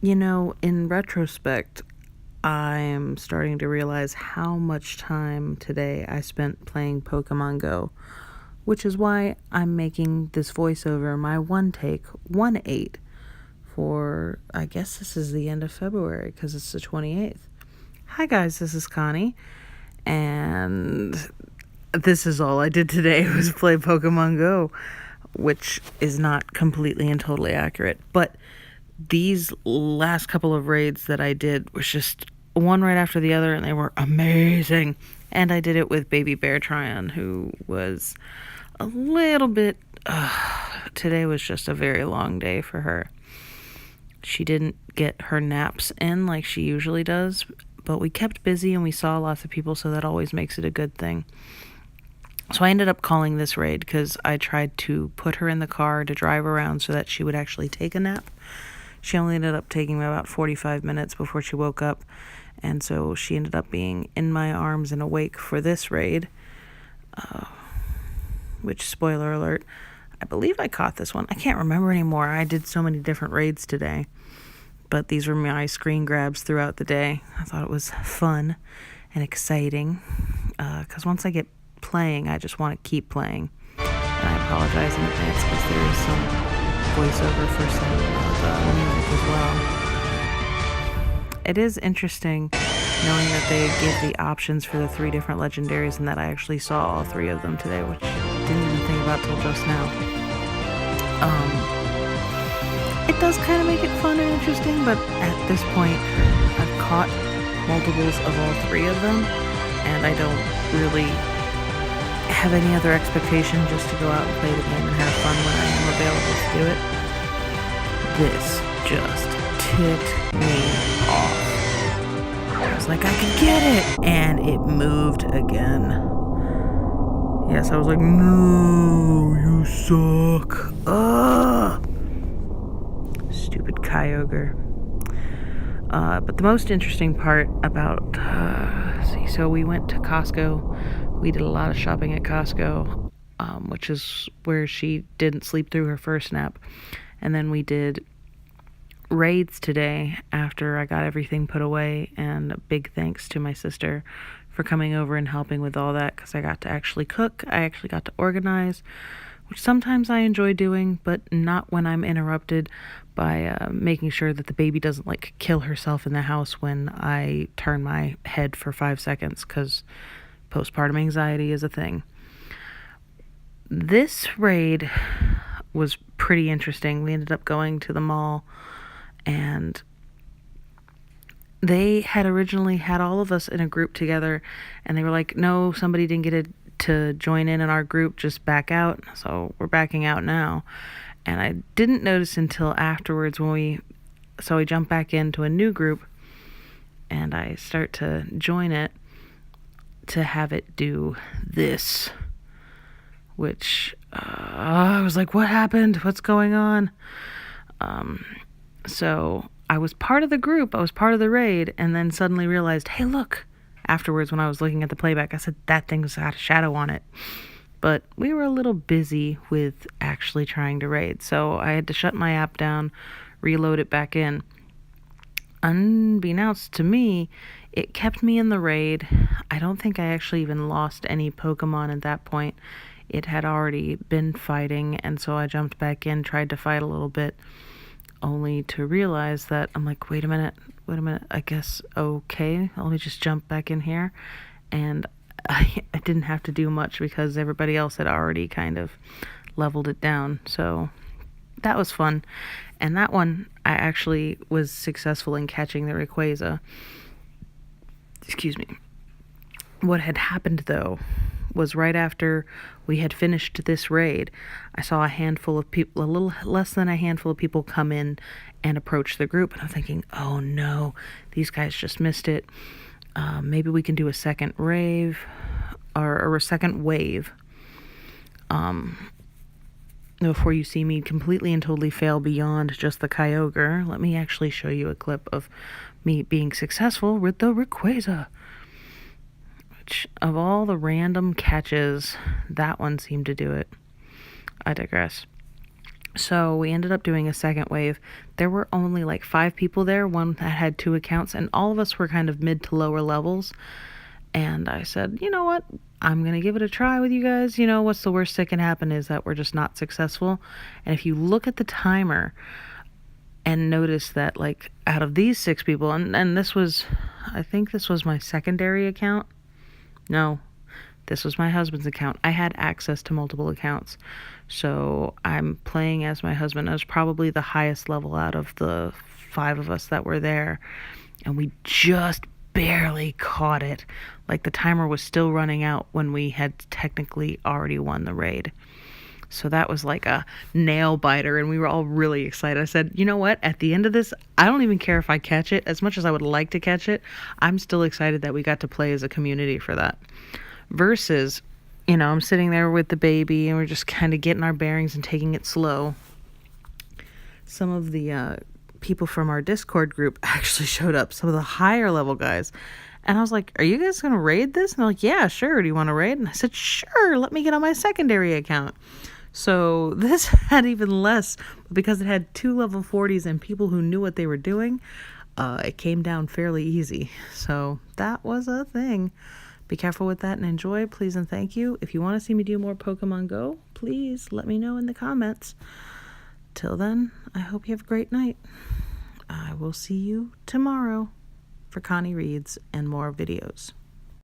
In retrospect, I'm starting to realize how much time today I spent playing Pokemon Go, which is why I'm making this voiceover my one take 1-8 for, I guess this is the end of February because it's the 28th. Hi guys, this is Connie, and this is all I did today was play Pokemon Go, which is not completely and totally accurate, but these last couple of raids that I did was just one right after the other, and they were amazing. And I did it with Baby Bear Tryon, who was a little bit... today was just a very long day for her. She didn't get her naps in like she usually does, but we kept busy and we saw lots of people, so that always makes it a good thing. So I ended up calling this raid because I tried to put her in the car to drive around so that she would actually take a nap. She only ended up taking about 45 minutes before she woke up, and so she ended up being in my arms and awake for this raid, which, spoiler alert, I believe I caught this one. I can't remember anymore. I did so many different raids today, but these were my screen grabs throughout the day. I thought it was fun and exciting, because once I get playing, I just want to keep playing. And I apologize in advance because there is some voiceover for some of music as well. It is interesting knowing that they give the options for the 3 different legendaries, and that I actually saw all 3 of them today, which I didn't even think about till just now. It does kind of make it fun and interesting, but at this point I've caught multiples of all 3 of them, and I don't really have any other expectation just to go out and play the game and have fun when I am available to do it. This just ticked me off. I was like, I can get it! And it moved again. Yes, I was like, no, you suck. Ugh! Stupid Kyogre. But the most interesting part about, so we went to Costco. We did a lot of shopping at Costco, which is where she didn't sleep through her first nap. And then we did raids today after I got everything put away, and a big thanks to my sister for coming over and helping with all that, because I got to actually cook. I actually got to organize, which sometimes I enjoy doing, but not when I'm interrupted by making sure that the baby doesn't kill herself in the house when I turn my head for 5 seconds, because postpartum anxiety is a thing. This raid was pretty interesting. We ended up going to the mall, and they had originally had all of us in a group together, and they were like, no, somebody didn't get to join in our group, just back out. So we're backing out now. And I didn't notice until afterwards so we jump back into a new group, and I start to join it to have it do this, which I was like, what happened? What's going on? So I was part of the group, I was part of the raid, and then suddenly realized, hey, look. Afterwards, when I was looking at the playback, I said, that thing's got a shadow on it. But we were a little busy with actually trying to raid, so I had to shut my app down, reload it back in. Unbeknownst to me, it kept me in the raid. I don't think I actually even lost any Pokemon at that point. It had already been fighting, and so I jumped back in, tried to fight a little bit, only to realize that I'm like, wait a minute, I guess, okay, let me just jump back in here. And I didn't have to do much because everybody else had already kind of leveled it down, so that was fun. And that one, I actually was successful in catching the Rayquaza. Excuse me. What had happened, though, was right after we had finished this raid, I saw a handful of people, a little less than a handful of people, come in and approach the group. And I'm thinking, oh no, these guys just missed it. Maybe we can do a second rave, or a second wave. Before you see me completely and totally fail beyond just the Kyogre, let me actually show you a clip of me being successful with the Rayquaza. Which, of all the random catches, that one seemed to do it. I digress. So we ended up doing a second wave. there were only like 5 people there, one that had 2 accounts, and all of us were kind of mid to lower levels. And I said, you know what? I'm going to give it a try with you guys. You know, what's the worst that can happen is that we're just not successful. And if you look at the timer and notice that, like, out of these 6 people, and this was, I think this was my secondary account. No, this was my husband's account. I had access to multiple accounts. So I'm playing as my husband. I was probably the highest level out of the 5 of us that were there. And we just barely caught it. Like, the timer was still running out when we had technically already won the raid. So that was like a nail biter, and we were all really excited. I said, you know what? At the end of this, I don't even care if I catch it. As much as I would like to catch it, I'm still excited that we got to play as a community for that. Versus, you know, I'm sitting there with the baby, and we're just kind of getting our bearings and taking it slow. Some of the people from our Discord group actually showed up, some of the higher level guys. And I was like, are you guys going to raid this? And they're like, yeah, sure. Do you want to raid? And I said, sure, let me get on my secondary account. So this had even less, but because it had 2 level 40s and people who knew what they were doing, it came down fairly easy. So that was a thing. Be careful with that and enjoy, please and thank you. If you want to see me do more Pokemon Go, please let me know in the comments. Till then, I hope you have a great night. I will see you tomorrow for Connie Reads and more videos.